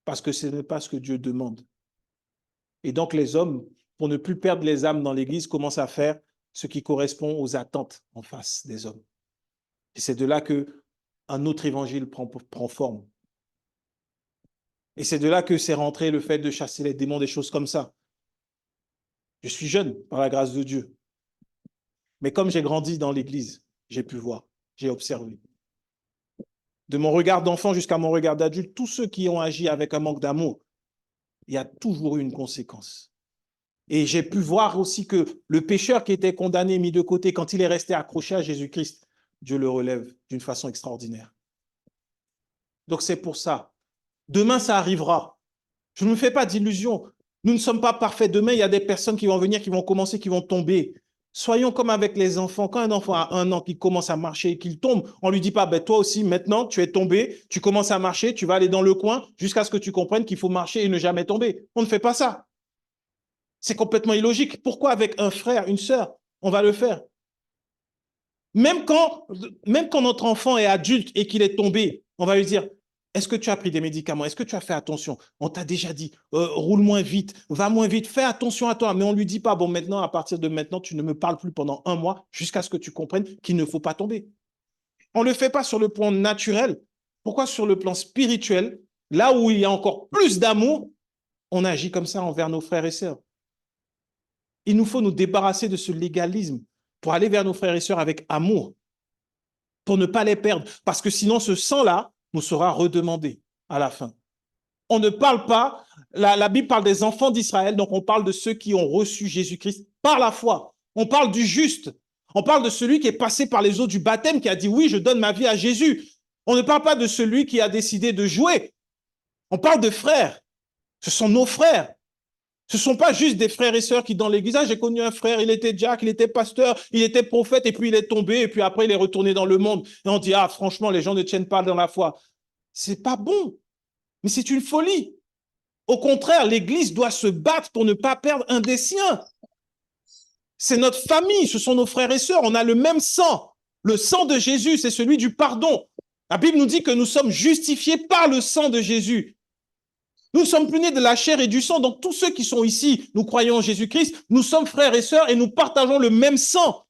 Parce que ce n'est pas ce que Dieu demande. Et donc les hommes, pour ne plus perdre les âmes dans l'Église, commencent à faire ce qui correspond aux attentes en face des hommes. Et c'est de là qu'un autre évangile prend forme. Et c'est de là que c'est rentré le fait de chasser les démons, des choses comme ça. Je suis jeune, par la grâce de Dieu. Mais comme j'ai grandi dans l'Église, j'ai pu voir, j'ai observé. De mon regard d'enfant jusqu'à mon regard d'adulte, tous ceux qui ont agi avec un manque d'amour, il y a toujours eu une conséquence. Et j'ai pu voir aussi que le pécheur qui était condamné, mis de côté, quand il est resté accroché à Jésus-Christ, Dieu le relève d'une façon extraordinaire. Donc c'est pour ça. Demain, ça arrivera. Je ne me fais pas d'illusions. Nous ne sommes pas parfaits. Demain, il y a des personnes qui vont venir, qui vont commencer, qui vont tomber. Soyons comme avec les enfants. Quand un enfant a 1 an qui commence à marcher et qu'il tombe, on ne lui dit pas, ben, toi aussi, maintenant, tu es tombé, tu commences à marcher, tu vas aller dans le coin jusqu'à ce que tu comprennes qu'il faut marcher et ne jamais tomber. On ne fait pas ça. C'est complètement illogique. Pourquoi avec un frère, une sœur, on va le faire? Même quand notre enfant est adulte et qu'il est tombé, on va lui dire, est-ce que tu as pris des médicaments? Est-ce que tu as fait attention? On t'a déjà dit, roule moins vite, va moins vite, fais attention à toi. Mais on ne lui dit pas, bon, maintenant, à partir de maintenant, tu ne me parles plus pendant 1 mois jusqu'à ce que tu comprennes qu'il ne faut pas tomber. On ne le fait pas sur le plan naturel. Pourquoi sur le plan spirituel, là où il y a encore plus d'amour, on agit comme ça envers nos frères et sœurs? Il nous faut nous débarrasser de ce légalisme pour aller vers nos frères et sœurs avec amour, pour ne pas les perdre. Parce que sinon, ce sang-là nous sera redemandé à la fin. On ne parle pas, la Bible parle des enfants d'Israël, donc on parle de ceux qui ont reçu Jésus-Christ par la foi. On parle du juste. On parle de celui qui est passé par les eaux du baptême, qui a dit oui, je donne ma vie à Jésus. On ne parle pas de celui qui a décidé de jouer. On parle de frères. Ce sont nos frères. Ce ne sont pas juste des frères et sœurs qui dans l'église, j'ai connu un frère, il était diacre, il était pasteur, il était prophète, et puis il est tombé, et puis après il est retourné dans le monde. Et on dit, franchement, les gens ne tiennent pas dans la foi. C'est pas bon, mais c'est une folie. Au contraire, l'église doit se battre pour ne pas perdre un des siens. C'est notre famille, ce sont nos frères et sœurs, on a le même sang. Le sang de Jésus, c'est celui du pardon. La Bible nous dit que nous sommes justifiés par le sang de Jésus. Nous ne sommes plus nés de la chair et du sang. Donc, tous ceux qui sont ici, nous croyons en Jésus-Christ, nous sommes frères et sœurs et nous partageons le même sang.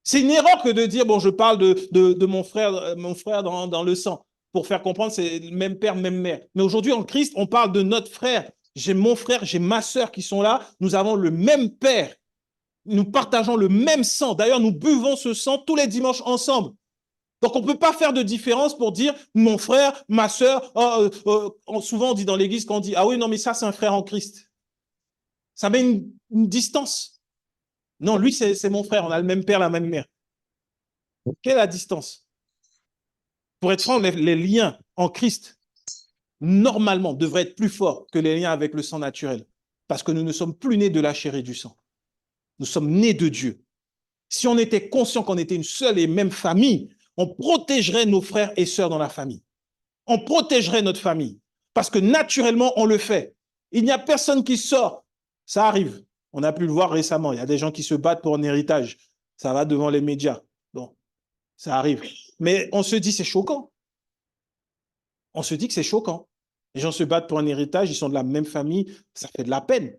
C'est une erreur que de dire, bon, je parle de mon frère dans le sang. Pour faire comprendre, c'est le même père, même mère. Mais aujourd'hui, en Christ, on parle de notre frère. J'ai mon frère, j'ai ma sœur qui sont là. Nous avons le même père. Nous partageons le même sang. D'ailleurs, nous buvons ce sang tous les dimanches ensemble. Donc, on ne peut pas faire de différence pour dire mon frère, ma sœur. Souvent, on dit dans l'église, quand on dit, ah oui, non, mais ça, c'est un frère en Christ. Ça met une distance. Non, lui, c'est mon frère. On a le même père, la même mère. Quelle est la distance? Pour être franc, les liens en Christ, normalement, devraient être plus forts que les liens avec le sang naturel. Parce que nous ne sommes plus nés de la chair et du sang. Nous sommes nés de Dieu. Si on était conscient qu'on était une seule et même famille, on protégerait nos frères et sœurs dans la famille. On protégerait notre famille. Parce que naturellement, on le fait. Il n'y a personne qui sort. Ça arrive. On a pu le voir récemment. Il y a des gens qui se battent pour un héritage. Ça va devant les médias. Bon, ça arrive. Mais on se dit, c'est choquant. On se dit que c'est choquant. Les gens se battent pour un héritage, ils sont de la même famille. Ça fait de la peine.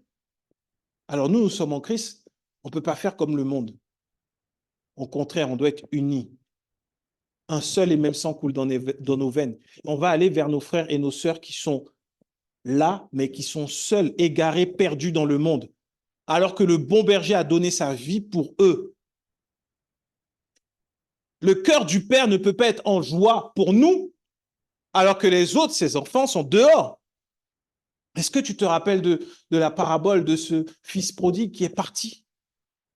Alors nous sommes en Christ. On ne peut pas faire comme le monde. Au contraire, on doit être unis. Un seul et même sang coule dans nos veines. On va aller vers nos frères et nos sœurs qui sont là, mais qui sont seuls, égarés, perdus dans le monde, alors que le bon berger a donné sa vie pour eux. Le cœur du Père ne peut pas être en joie pour nous, alors que les autres, ses enfants, sont dehors. Est-ce que tu te rappelles de la parabole de ce fils prodigue qui est parti?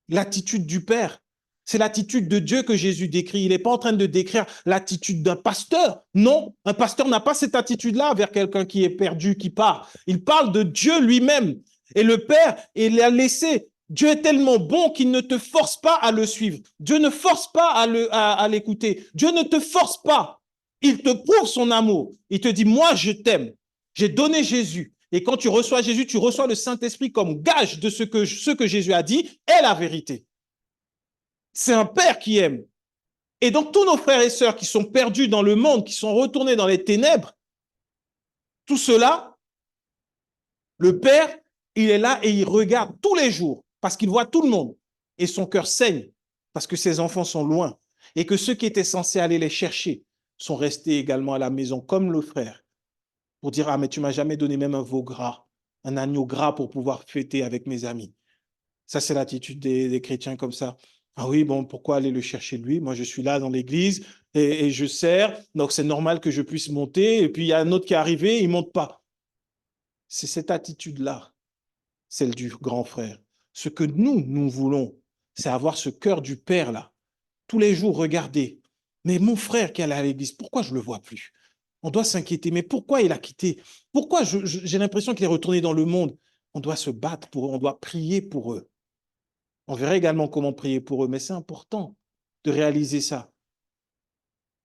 L'attitude du Père. C'est l'attitude de Dieu que Jésus décrit. Il n'est pas en train de décrire l'attitude d'un pasteur. Non, un pasteur n'a pas cette attitude-là vers quelqu'un qui est perdu, qui part. Il parle de Dieu lui-même. Et le Père, il l'a laissé. Dieu est tellement bon qu'il ne te force pas à le suivre. Dieu ne force pas à l'écouter. Dieu ne te force pas. Il te prouve son amour. Il te dit, moi, je t'aime. J'ai donné Jésus. Et quand tu reçois Jésus, tu reçois le Saint-Esprit comme gage de ce que Jésus a dit est la vérité. C'est un Père qui aime. Et donc, tous nos frères et sœurs qui sont perdus dans le monde, qui sont retournés dans les ténèbres, tout cela, le Père, il est là et il regarde tous les jours parce qu'il voit tout le monde. Et son cœur saigne parce que ses enfants sont loin et que ceux qui étaient censés aller les chercher sont restés également à la maison, comme le frère, pour dire « Ah, mais tu m'as jamais donné même un veau gras, un agneau gras pour pouvoir fêter avec mes amis. » Ça, c'est l'attitude des chrétiens comme ça. Ah oui, bon, pourquoi aller le chercher lui? Moi, je suis là dans l'église et je sers, donc c'est normal que je puisse monter. Et puis, il y a un autre qui est arrivé, il ne monte pas. C'est cette attitude-là, celle du grand frère. Ce que nous voulons, c'est avoir ce cœur du Père là. Tous les jours, regarder. Mais mon frère qui est allé à l'église, pourquoi je ne le vois plus? On doit s'inquiéter. Mais pourquoi il a quitté? Pourquoi j'ai l'impression qu'il est retourné dans le monde? On doit se battre pour eux, on doit prier pour eux. On verra également comment prier pour eux, mais c'est important de réaliser ça.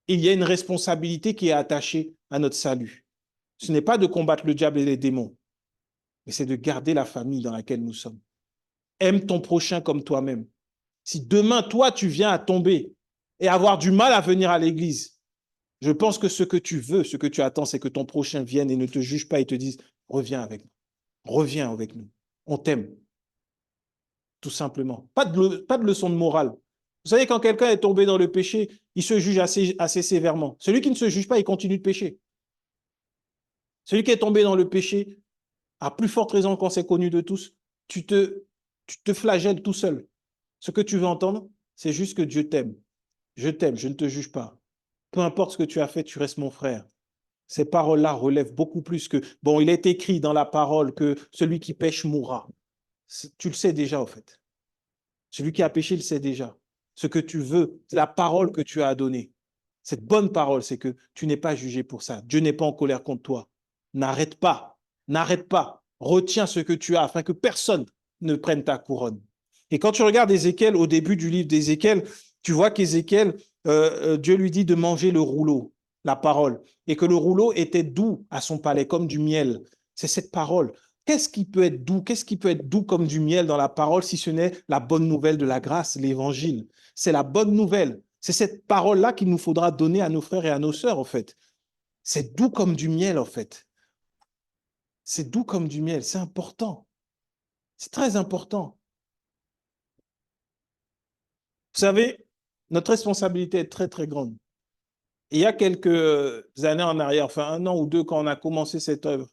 Il y a une responsabilité qui est attachée à notre salut. Ce n'est pas de combattre le diable et les démons, mais c'est de garder la famille dans laquelle nous sommes. Aime ton prochain comme toi-même. Si demain, toi, tu viens à tomber et avoir du mal à venir à l'église, je pense que ce que tu veux, ce que tu attends, c'est que ton prochain vienne et ne te juge pas et te dise « Reviens avec nous. Reviens avec nous. On t'aime. » Tout simplement. Pas de leçon de morale. Vous savez, quand quelqu'un est tombé dans le péché, il se juge assez sévèrement. Celui qui ne se juge pas, il continue de pécher. Celui qui est tombé dans le péché, à plus forte raison quand c'est connu de tous, tu te flagelles tout seul. Ce que tu veux entendre, c'est juste que Dieu t'aime. Je t'aime, je ne te juge pas. Peu importe ce que tu as fait, tu restes mon frère. Ces paroles-là relèvent beaucoup plus que... Bon, il est écrit dans la parole que celui qui pêche mourra. Tu le sais déjà, en fait. Celui qui a péché le sait déjà. Ce que tu veux, c'est la parole que tu as donnée. Cette bonne parole, c'est que tu n'es pas jugé pour ça. Dieu n'est pas en colère contre toi. N'arrête pas. N'arrête pas. Retiens ce que tu as afin que personne ne prenne ta couronne. Et quand tu regardes Ézéchiel, au début du livre d'Ézéchiel, tu vois qu'Ézéchiel, Dieu lui dit de manger le rouleau, la parole, et que le rouleau était doux à son palais, comme du miel. C'est cette parole. Qu'est-ce qui peut être doux? Qu'est-ce qui peut être doux comme du miel dans la parole si ce n'est la bonne nouvelle de la grâce, l'évangile? C'est la bonne nouvelle. C'est cette parole-là qu'il nous faudra donner à nos frères et à nos sœurs, en fait. C'est doux comme du miel, en fait. C'est doux comme du miel. C'est important. C'est très important. Vous savez, notre responsabilité est très, très grande. Et il y a quelques années en arrière, enfin 1 an ou 2, quand on a commencé cette œuvre,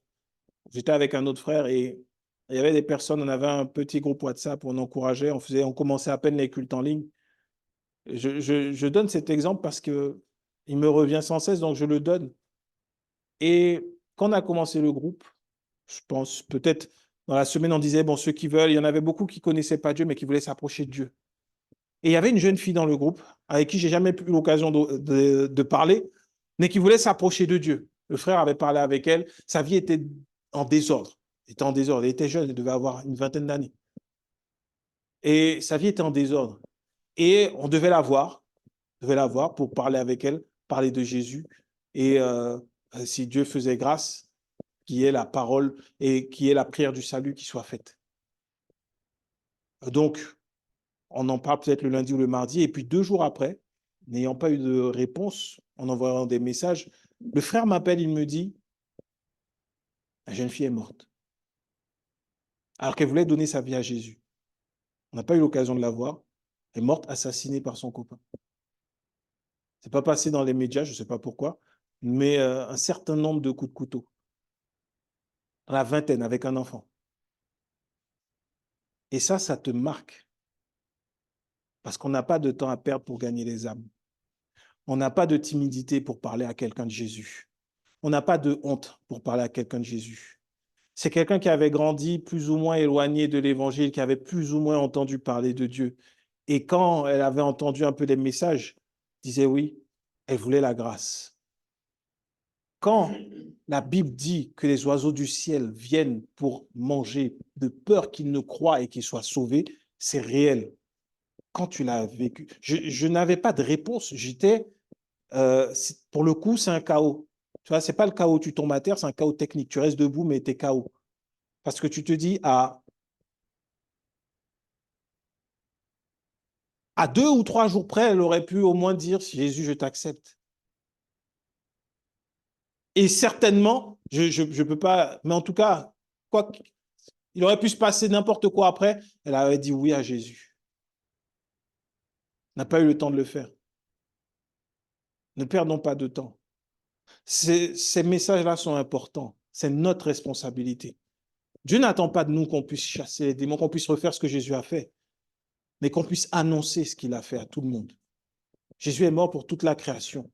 j'étais avec un autre frère et il y avait des personnes, on avait un petit groupe WhatsApp, on encourageait, on commençait à peine les cultes en ligne. Je donne cet exemple parce qu'il me revient sans cesse, donc je le donne. Et quand on a commencé le groupe, je pense peut-être dans la semaine, on disait, bon, ceux qui veulent, il y en avait beaucoup qui ne connaissaient pas Dieu, mais qui voulaient s'approcher de Dieu. Et il y avait une jeune fille dans le groupe avec qui j'ai jamais eu l'occasion de parler, mais qui voulait s'approcher de Dieu. Le frère avait parlé avec elle. Sa vie était en désordre. Elle était jeune, elle devait avoir une vingtaine d'années. Et sa vie était en désordre. Et on devait la voir pour parler avec elle, parler de Jésus. Et si Dieu faisait grâce, qu'il y ait la parole et qu'il y ait la prière du salut qui soit faite. Donc, on en parle peut-être le lundi ou le mardi, et puis 2 jours après, n'ayant pas eu de réponse, en envoyant des messages, le frère m'appelle, il me dit, la jeune fille est morte, alors qu'elle voulait donner sa vie à Jésus. On n'a pas eu l'occasion de la voir, elle est morte, assassinée par son copain. C'est pas passé dans les médias, je ne sais pas pourquoi, mais un certain nombre de coups de couteau, dans la vingtaine, avec un enfant. Et ça te marque. Parce qu'on n'a pas de temps à perdre pour gagner les âmes. On n'a pas de timidité pour parler à quelqu'un de Jésus. On n'a pas de honte pour parler à quelqu'un de Jésus. C'est quelqu'un qui avait grandi plus ou moins éloigné de l'Évangile, qui avait plus ou moins entendu parler de Dieu. Et quand elle avait entendu un peu les messages, disait oui, elle voulait la grâce. Quand la Bible dit que les oiseaux du ciel viennent pour manger de peur qu'ils ne croient et qu'ils soient sauvés, c'est réel. Quand tu l'as vécu, je n'avais pas de réponse. Pour le coup, c'est un chaos. Tu vois, ce n'est pas le chaos, tu tombes à terre, c'est un chaos technique. Tu restes debout, mais tu es KO. Parce que tu te dis, à 2 ou 3 jours près, elle aurait pu au moins dire, Jésus, je t'accepte. Et certainement, je peux pas, mais en tout cas, quoi, il aurait pu se passer n'importe quoi après, elle aurait dit oui à Jésus. N'a pas eu le temps de le faire. Ne perdons pas de temps. Ces messages-là sont importants. C'est notre responsabilité. Dieu n'attend pas de nous qu'on puisse chasser les démons, qu'on puisse refaire ce que Jésus a fait, mais qu'on puisse annoncer ce qu'il a fait à tout le monde. Jésus est mort pour toute la création.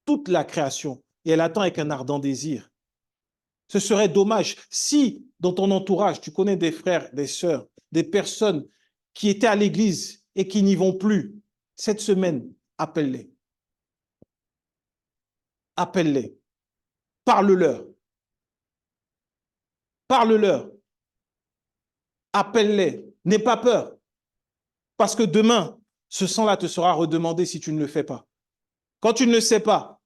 Toute la création. Et elle attend avec un ardent désir. Ce serait dommage si, dans ton entourage, tu connais des frères, des sœurs, des personnes qui étaient à l'église et qui n'y vont plus. Cette semaine, appelle-les. Appelle-les. Parle-leur. Parle-leur. Appelle-les. N'aie pas peur. Parce que demain, ce sang-là te sera redemandé si tu ne le fais pas. Quand tu ne le sais pas,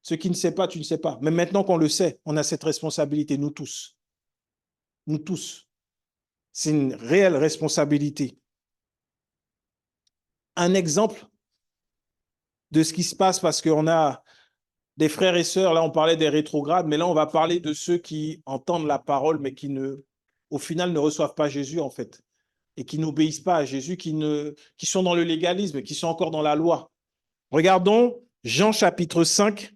ce qui ne sait pas, tu ne sais pas. Mais maintenant qu'on le sait, on a cette responsabilité, nous tous. Nous tous. C'est une réelle responsabilité. Un exemple de ce qui se passe parce qu'on a des frères et sœurs, là on parlait des rétrogrades, mais là on va parler de ceux qui entendent la parole, mais qui au final ne reçoivent pas Jésus en fait, et qui n'obéissent pas à Jésus, qui sont dans le légalisme, qui sont encore dans la loi. Regardons Jean chapitre 5,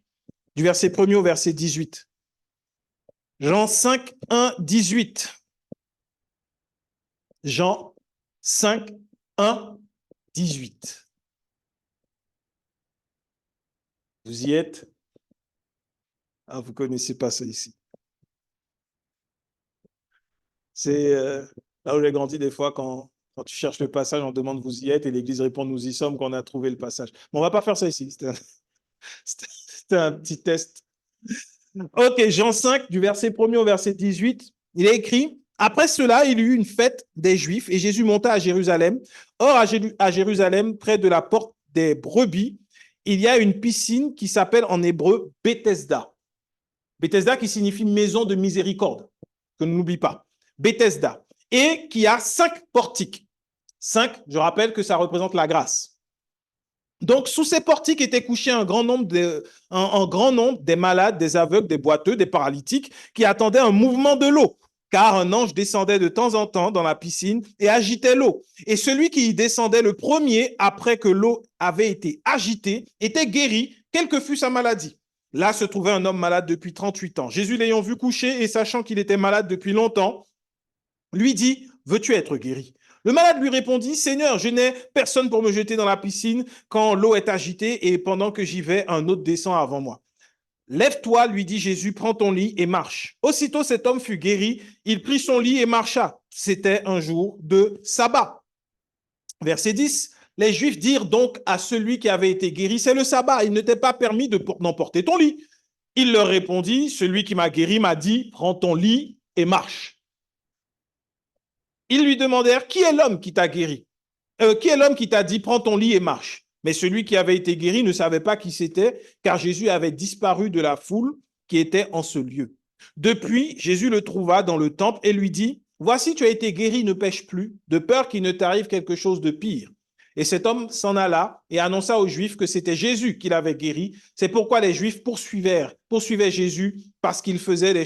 du verset 1er au verset 18. Jean 5, 1, 18. Jean 5, 1, 18. Vous y êtes? Ah, vous ne connaissez pas ça ici. C'est là où j'ai grandi des fois, quand tu cherches le passage, on demande vous y êtes et l'Église répond nous y sommes, qu'on a trouvé le passage. Mais on ne va pas faire ça ici. C'était un petit test. Ok, Jean 5, du verset 1er au verset 18, il est écrit: après cela, il y eut une fête des Juifs et Jésus monta à Jérusalem. Or, à Jérusalem, près de la porte des brebis, il y a une piscine qui s'appelle en hébreu Bethesda. Bethesda qui signifie maison de miséricorde, que ne n'oublie pas. Bethesda. Et qui a 5 portiques. 5, je rappelle que ça représente la grâce. Donc, sous ces portiques étaient couchés un grand nombre des malades, des aveugles, des boiteux, des paralytiques qui attendaient un mouvement de l'eau, car un ange descendait de temps en temps dans la piscine et agitait l'eau. Et celui qui y descendait le premier, après que l'eau avait été agitée, était guéri, quelle que fût sa maladie. Là se trouvait un homme malade depuis 38 ans. Jésus, l'ayant vu coucher et sachant qu'il était malade depuis longtemps, lui dit: veux-tu être guéri? Le malade lui répondit: Seigneur, je n'ai personne pour me jeter dans la piscine quand l'eau est agitée, et pendant que j'y vais, un autre descend avant moi. Lève-toi, lui dit Jésus, prends ton lit et marche. Aussitôt cet homme fut guéri, il prit son lit et marcha. C'était un jour de sabbat. Verset 10, les Juifs dirent donc à celui qui avait été guéri: c'est le sabbat, il ne t'est pas permis d'emporter ton lit. Il leur répondit: celui qui m'a guéri m'a dit, prends ton lit et marche. Ils lui demandèrent: qui est l'homme qui t'a guéri? Qui est l'homme qui t'a dit, prends ton lit et marche? Mais celui qui avait été guéri ne savait pas qui c'était, car Jésus avait disparu de la foule qui était en ce lieu. Depuis, Jésus le trouva dans le temple et lui dit: voici, tu as été guéri, ne pêche plus, de peur qu'il ne t'arrive quelque chose de pire. Et cet homme s'en alla et annonça aux Juifs que c'était Jésus qui l'avait guéri. C'est pourquoi les Juifs poursuivaient Jésus, parce qu'il faisait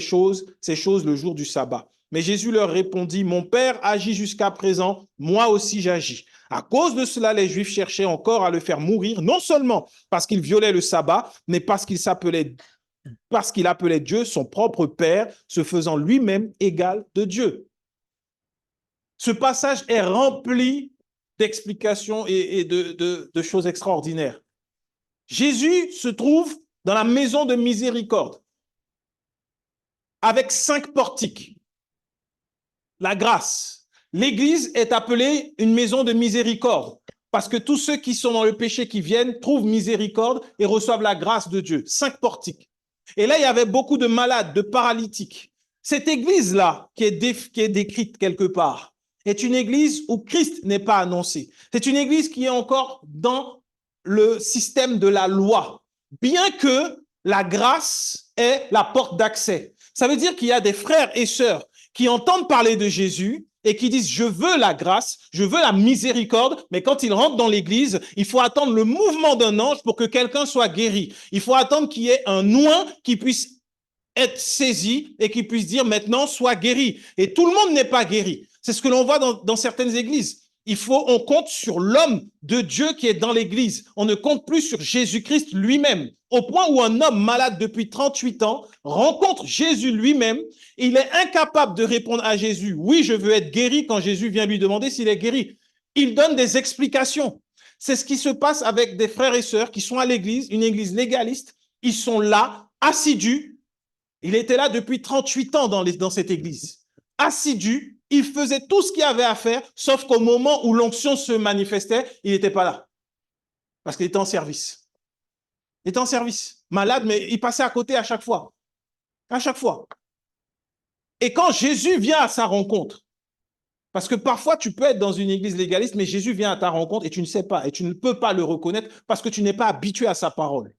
ces choses le jour du sabbat. Mais Jésus leur répondit: mon Père agit jusqu'à présent, moi aussi j'agis. À cause de cela, les Juifs cherchaient encore à le faire mourir, non seulement parce qu'il violait le sabbat, mais parce qu'il appelait Dieu son propre Père, se faisant lui-même égal de Dieu. Ce passage est rempli d'explications et de choses extraordinaires. Jésus se trouve dans la maison de miséricorde avec 5 portiques. La grâce. L'Église est appelée une maison de miséricorde parce que tous ceux qui sont dans le péché qui viennent trouvent miséricorde et reçoivent la grâce de Dieu. 5 portiques. Et là, il y avait beaucoup de malades, de paralytiques. Cette Église-là, qui est décrite quelque part, est une Église où Christ n'est pas annoncé. C'est une Église qui est encore dans le système de la loi, bien que la grâce est la porte d'accès. Ça veut dire qu'il y a des frères et sœurs qui entendent parler de Jésus et qui disent « je veux la grâce, je veux la miséricorde », mais quand ils rentrent dans l'église, il faut attendre le mouvement d'un ange pour que quelqu'un soit guéri. Il faut attendre qu'il y ait un oint qui puisse être saisi et qui puisse dire maintenant sois guéri. Et tout le monde n'est pas guéri. C'est ce que l'on voit dans certaines églises. On compte sur l'homme de Dieu qui est dans l'église. On ne compte plus sur Jésus-Christ lui-même. Au point où un homme malade depuis 38 ans rencontre Jésus lui-même, il est incapable de répondre à Jésus. Oui, je veux être guéri quand Jésus vient lui demander s'il est guéri. Il donne des explications. C'est ce qui se passe avec des frères et sœurs qui sont à l'église, une église légaliste. Ils sont là, assidus. Il était là depuis 38 ans dans cette église. Assidu, il faisait tout ce qu'il avait à faire, sauf qu'au moment où l'onction se manifestait, il n'était pas là. Parce qu'il était en service. Il était en service. Malade, mais il passait à côté à chaque fois. À chaque fois. Et quand Jésus vient à sa rencontre, parce que parfois tu peux être dans une église légaliste, mais Jésus vient à ta rencontre et tu ne sais pas, et tu ne peux pas le reconnaître parce que tu n'es pas habitué à sa parole.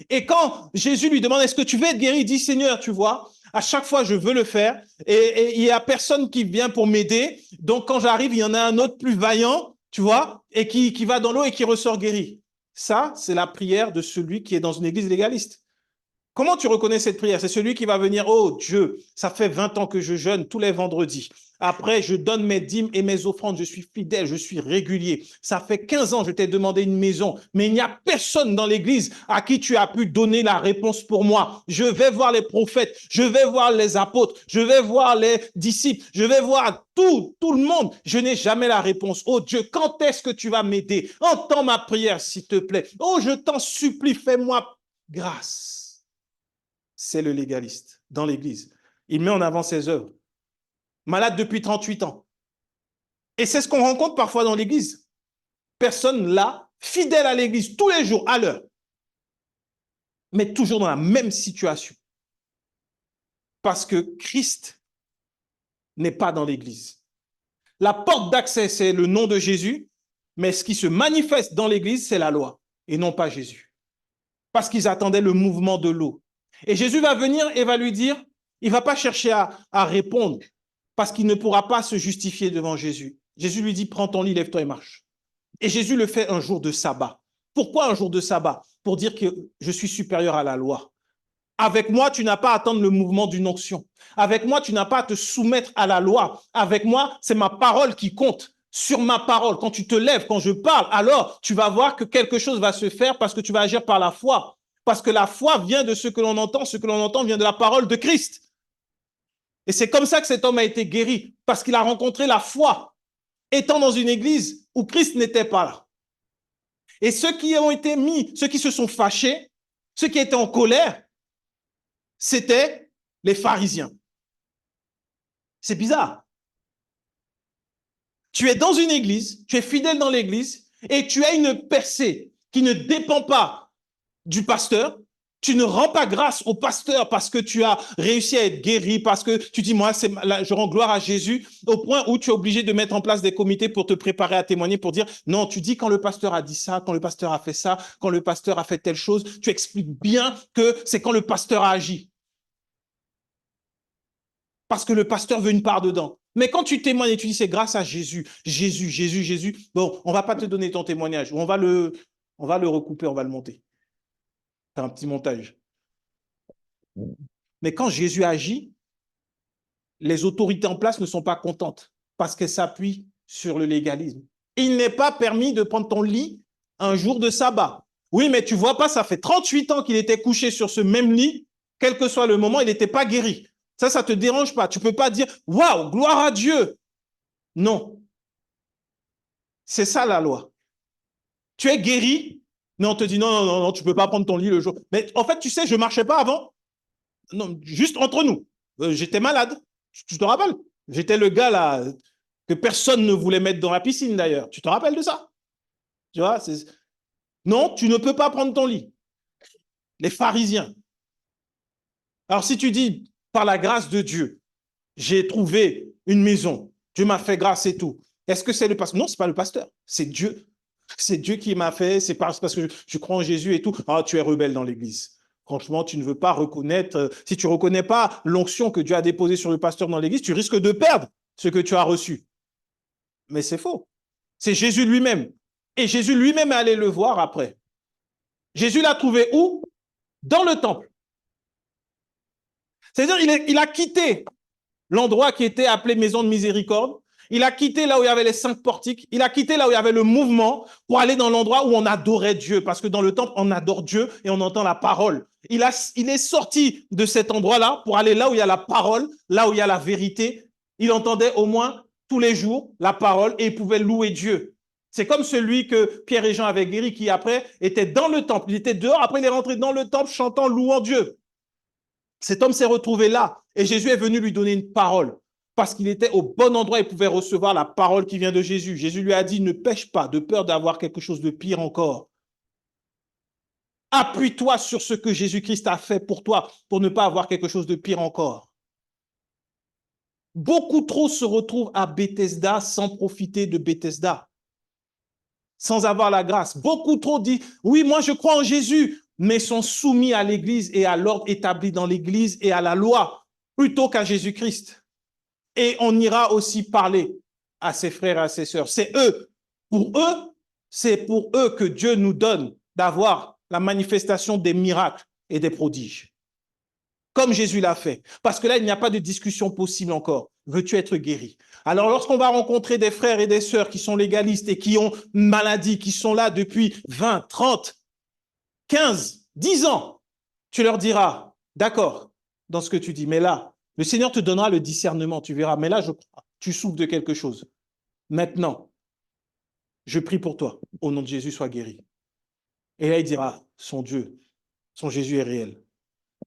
Et quand Jésus lui demande, est-ce que tu veux être guéri? Il dit, Seigneur, tu vois, à chaque fois, je veux le faire et il n'y a personne qui vient pour m'aider. Donc, quand j'arrive, il y en a un autre plus vaillant, tu vois, et qui va dans l'eau et qui ressort guéri. Ça, c'est la prière de celui qui est dans une église légaliste. Comment tu reconnais cette prière? C'est celui qui va venir, oh Dieu, ça fait 20 ans que je jeûne tous les vendredis. Après, je donne mes dîmes et mes offrandes, je suis fidèle, je suis régulier. Ça fait 15 ans que je t'ai demandé une maison, mais il n'y a personne dans l'église à qui tu as pu donner la réponse pour moi. Je vais voir les prophètes, je vais voir les apôtres, je vais voir les disciples, je vais voir tout le monde. Je n'ai jamais la réponse. Oh Dieu, quand est-ce que tu vas m'aider? Entends ma prière, s'il te plaît. Oh, je t'en supplie, fais-moi grâce. C'est le légaliste dans l'église. Il met en avant ses œuvres. Malade depuis 38 ans. Et c'est ce qu'on rencontre parfois dans l'église. Personne là, fidèle à l'église, tous les jours, à l'heure, mais toujours dans la même situation. Parce que Christ n'est pas dans l'église. La porte d'accès, c'est le nom de Jésus, mais ce qui se manifeste dans l'église, c'est la loi, et non pas Jésus. Parce qu'ils attendaient le mouvement de l'eau. Et Jésus va venir et va lui dire, il ne va pas chercher à répondre, parce qu'il ne pourra pas se justifier devant Jésus. Jésus lui dit, prends ton lit, lève-toi et marche. Et Jésus le fait un jour de sabbat. Pourquoi un jour de sabbat? Pour dire que je suis supérieur à la loi. Avec moi, tu n'as pas à attendre le mouvement d'une onction. Avec moi, tu n'as pas à te soumettre à la loi. Avec moi, c'est ma parole qui compte. Sur ma parole, quand tu te lèves, quand je parle, alors tu vas voir que quelque chose va se faire parce que tu vas agir par la foi. Parce que la foi vient de ce que l'on entend vient de la parole de Christ. Et c'est comme ça que cet homme a été guéri, parce qu'il a rencontré la foi, étant dans une église où Christ n'était pas là. Et ceux qui ont été mis, ceux qui se sont fâchés, ceux qui étaient en colère, c'était les pharisiens. C'est bizarre. Tu es dans une église, tu es fidèle dans l'église, et tu as une percée qui ne dépend pas du pasteur. Tu ne rends pas grâce au pasteur parce que tu as réussi à être guéri, parce que tu dis, moi, je rends gloire à Jésus, au point où tu es obligé de mettre en place des comités pour te préparer à témoigner, pour dire, non, tu dis quand le pasteur a dit ça, quand le pasteur a fait ça, quand le pasteur a fait telle chose, tu expliques bien que c'est quand le pasteur a agi. Parce que le pasteur veut une part dedans. Mais quand tu témoignes et tu dis, c'est grâce à Jésus, Jésus, bon, on ne va pas te donner ton témoignage, on va le recouper, on va le monter. Faire un petit montage. Mais quand Jésus agit, les autorités en place ne sont pas contentes parce qu'elles s'appuient sur le légalisme. Il n'est pas permis de prendre ton lit un jour de sabbat. Oui, mais tu vois pas, ça fait 38 ans qu'il était couché sur ce même lit, quel que soit le moment, il n'était pas guéri. Ça ne te dérange pas. Tu ne peux pas dire « Waouh, gloire à Dieu !» Non. C'est ça la loi. Tu es guéri, mais on te dit non, tu ne peux pas prendre ton lit le jour. Mais en fait, tu sais, je ne marchais pas avant. Non, juste entre nous. J'étais malade. Tu te rappelles? J'étais le gars là que personne ne voulait mettre dans la piscine d'ailleurs. Tu te rappelles de ça? Tu vois, non, tu ne peux pas prendre ton lit. Les pharisiens. Alors si tu dis, par la grâce de Dieu, j'ai trouvé une maison, Dieu m'a fait grâce et tout. Est-ce que c'est le pasteur? Non, ce n'est pas le pasteur, c'est Dieu. C'est Dieu qui m'a fait, c'est parce que je crois en Jésus et tout. Ah, tu es rebelle dans l'église. Franchement, tu ne veux pas reconnaître, si tu ne reconnais pas l'onction que Dieu a déposée sur le pasteur dans l'église, tu risques de perdre ce que tu as reçu. Mais c'est faux. C'est Jésus lui-même. Et Jésus lui-même est allé le voir après. Jésus l'a trouvé où? Dans le temple. C'est-à-dire, il a quitté l'endroit qui était appelé maison de miséricorde. Il a quitté là où il y avait les 5 portiques. Il a quitté là où il y avait le mouvement pour aller dans l'endroit où on adorait Dieu. Parce que dans le temple, on adore Dieu et on entend la parole. Il est sorti de cet endroit-là pour aller là où il y a la parole, là où il y a la vérité. Il entendait au moins tous les jours la parole et il pouvait louer Dieu. C'est comme celui que Pierre et Jean avaient guéri qui après était dans le temple. Il était dehors, après il est rentré dans le temple chantant, louant Dieu. Cet homme s'est retrouvé là et Jésus est venu lui donner une parole parce qu'il était au bon endroit et pouvait recevoir la parole qui vient de Jésus. Jésus lui a dit, ne pêche pas de peur d'avoir quelque chose de pire encore. Appuie-toi sur ce que Jésus-Christ a fait pour toi pour ne pas avoir quelque chose de pire encore. Beaucoup trop se retrouvent à Bethesda sans profiter de Bethesda, sans avoir la grâce. Beaucoup trop disent, oui, moi je crois en Jésus, mais sont soumis à l'Église et à l'ordre établi dans l'Église et à la loi, plutôt qu'à Jésus-Christ. Et on ira aussi parler à ses frères et à ses sœurs. C'est pour eux que Dieu nous donne d'avoir la manifestation des miracles et des prodiges. Comme Jésus l'a fait. Parce que là, il n'y a pas de discussion possible encore. Veux-tu être guéri? Alors, lorsqu'on va rencontrer des frères et des sœurs qui sont légalistes et qui ont une maladie, qui sont là depuis 20, 30, 15, 10 ans, tu leur diras, d'accord, dans ce que tu dis, mais là, le Seigneur te donnera le discernement, tu verras, mais là, je crois, tu souffres de quelque chose. Maintenant, je prie pour toi, au nom de Jésus, sois guéri. Et là, il dira, son Dieu, son Jésus est réel.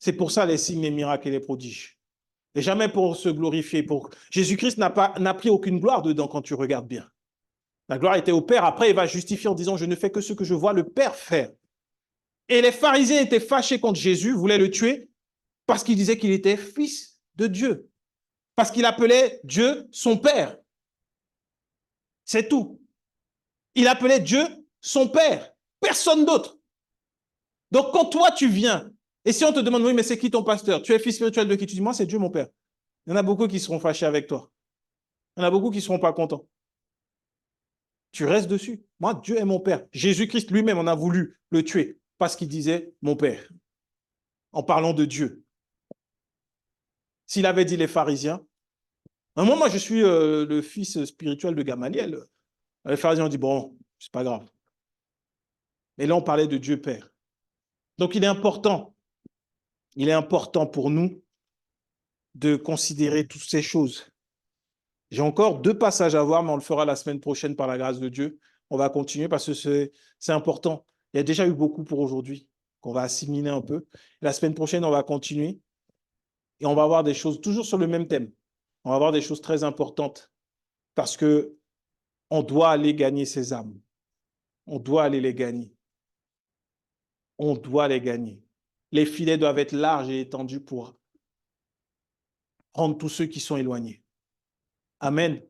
C'est pour ça les signes, les miracles et les prodiges. Et jamais pour se glorifier. Jésus-Christ n'a pris aucune gloire dedans quand tu regardes bien. La gloire était au Père. Après, il va justifier en disant, je ne fais que ce que je vois le Père faire. Et les pharisiens étaient fâchés contre Jésus, voulaient le tuer, parce qu'il disait qu'il était fils de Dieu. Parce qu'il appelait Dieu son Père. C'est tout. Il appelait Dieu son Père. Personne d'autre. Donc, quand toi, tu viens, et si on te demande, oui, mais c'est qui ton pasteur? Tu es fils spirituel de qui? Tu dis, moi, c'est Dieu, mon Père. Il y en a beaucoup qui seront fâchés avec toi. Il y en a beaucoup qui ne seront pas contents. Tu restes dessus. Moi, Dieu est mon Père. Jésus-Christ lui-même en a voulu le tuer parce qu'il disait mon Père, en parlant de Dieu. S'il avait dit les pharisiens, à un moment, moi, je suis le fils spirituel de Gamaliel. Les pharisiens ont dit, bon, c'est pas grave. Mais là, on parlait de Dieu Père. Donc, il est important pour nous de considérer toutes ces choses. J'ai encore 2 passages à voir, mais on le fera la semaine prochaine par la grâce de Dieu. On va continuer parce que c'est important. Il y a déjà eu beaucoup pour aujourd'hui qu'on va assimiler un peu. La semaine prochaine, on va continuer et on va voir des choses toujours sur le même thème. On va voir des choses très importantes parce que on doit aller gagner ces âmes. On doit aller les gagner. On doit les gagner. Les filets doivent être larges et étendus pour prendre tous ceux qui sont éloignés. Amen.